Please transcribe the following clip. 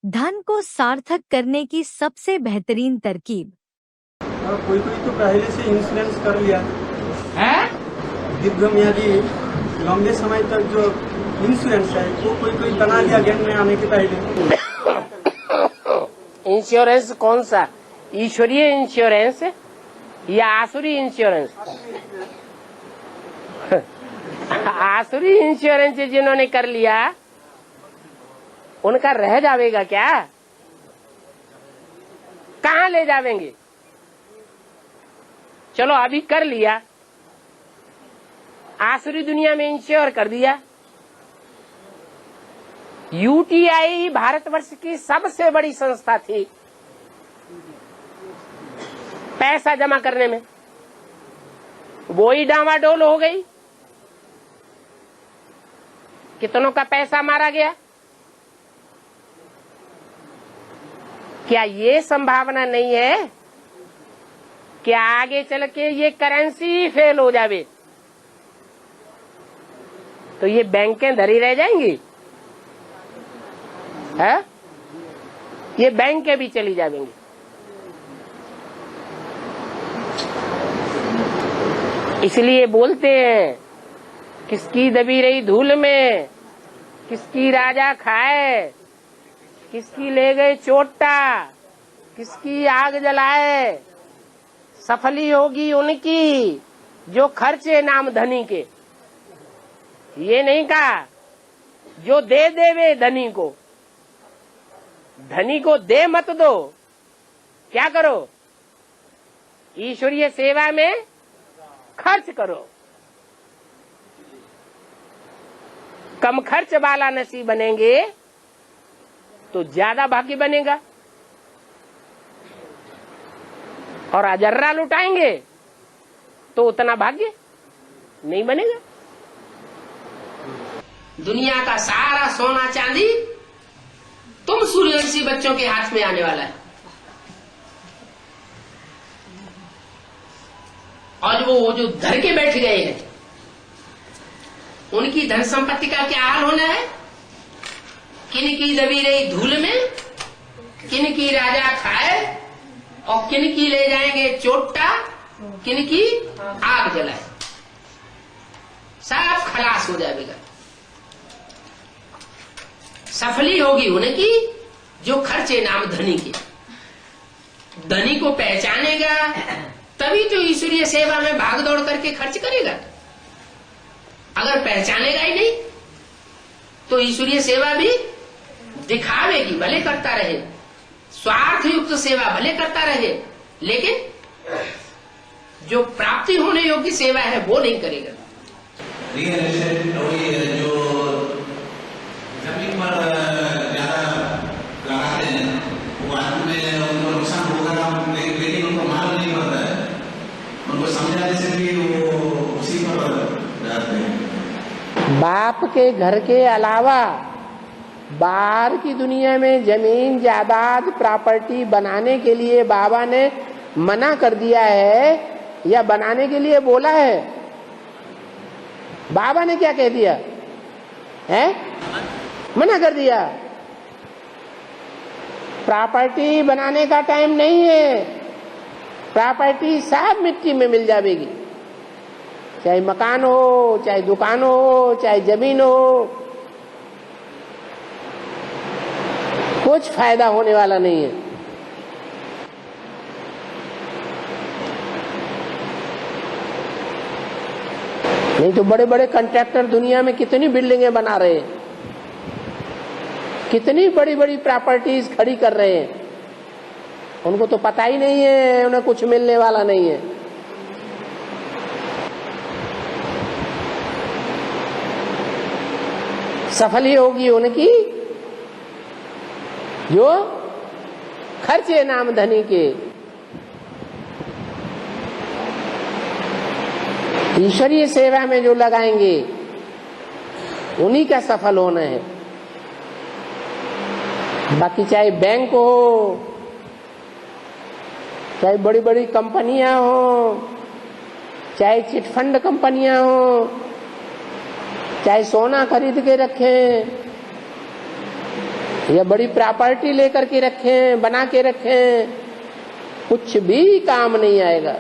धन को सार्थक करने की सबसे बेहतरीन तरकीब। कोई कोई तो पहले से इंश्योरेंस कर लिया है? दीर्घम्यादी लंबे समय तक जो इंश्योरेंस है वो कोई बना लिया गेम में आने के पहले। इंश्योरेंस कौन सा? ईश्वरीय इंश्योरेंस या आसुरी इंश्योरेंस? आसुरी इंश्योरेंस जिन्होंने कर लिया उनका रह जाएगा क्या? कहाँ ले जावेंगे? चलो अभी कर लिया, आसुरी दुनिया में इंश्योर कर दिया। यूटीआई भारतवर्ष की सबसे बड़ी संस्था थी पैसा जमा करने में, वो ही डामाडोल हो गई। कितनों का पैसा मारा गया। क्या ये संभावना नहीं है कि आगे चल के ये करेंसी फेल हो जावे तो ये बैंकें धरी रह जाएंगी? है? ये बैंकें भी चली जाएंगी। इसलिए बोलते हैं, किसकी दबी रही धूल में किसकी राजा खाए, किसकी ले गए चोटा किसकी आग जलाए। सफली होगी उनकी जो खर्चे नाम धनी के। ये नहीं कहा जो दे देवे धनी को। धनी को दे मत दो, क्या करो? ईश्वरीय सेवा में खर्च करो। कम खर्च वाला नसीब बनेंगे तो ज्यादा भाग्य बनेगा, और अजर्रा लुटाएंगे तो उतना भाग्य नहीं बनेगा। दुनिया का सारा सोना चांदी तुम सूर्यवंशी बच्चों के हाथ में आने वाला है, और वो जो धर के बैठ गए हैं उनकी धन संपत्ति का क्या हाल होना है? किन की दबी रही धूल में किन की राजा खाए, और किन की ले जाएंगे चोटा किन की आग जलाए। सब खलास हो जाएगा। सफली होगी उनकी जो खर्चे नाम धनी के। धनी को पहचानेगा तभी तो ईश्वरीय सेवा में भाग दौड़ करके खर्च करेगा। अगर पहचानेगा ही नहीं तो ईश्वरीय सेवा भी दिखावेगी, भले करता रहे, स्वार्थ युक्त सेवा भले करता रहे, लेकिन जो प्राप्ति होने योग्य सेवा है वो नहीं करेगा। रियल एस्टेट जो जमीन पर ज्यादा लगाते हैं वो बाद में उनको नुकसान होगा, लेकिन उनको मालूम नहीं पड़ता है। उनको समझाने से भी वो उसी पर जाते हैं। बाप के घर के अलावा बाहर की दुनिया में जमीन जायदाद प्रॉपर्टी बनाने के लिए बाबा ने मना कर दिया है या बनाने के लिए बोला है? बाबा ने क्या कह दिया है? मना कर दिया। प्रॉपर्टी बनाने का टाइम नहीं है। प्रॉपर्टी सब मिट्टी में मिल जाएगी, चाहे मकान हो, चाहे दुकान हो, चाहे जमीन हो, कुछ फायदा होने वाला नहीं है। नहीं तो बड़े बड़े कॉन्ट्रैक्टर दुनिया में कितनी बिल्डिंगें बना रहे हैं, कितनी बड़ी बड़ी प्रॉपर्टीज खड़ी कर रहे हैं। उनको तो पता ही नहीं है उन्हें कुछ मिलने वाला नहीं है। सफली होगी उनकी जो खर्चे नाम धनी के। ईश्वरीय सेवा में जो लगाएंगे उन्हीं का सफल होना है। बाकी चाहे बैंक हो, चाहे बड़ी बड़ी कंपनियां हो, चाहे चिटफंड कंपनियां हो, चाहे सोना खरीद के रखें, या बड़ी प्रॉपर्टी लेकर के रखे, बना के रखे, कुछ भी काम नहीं आएगा।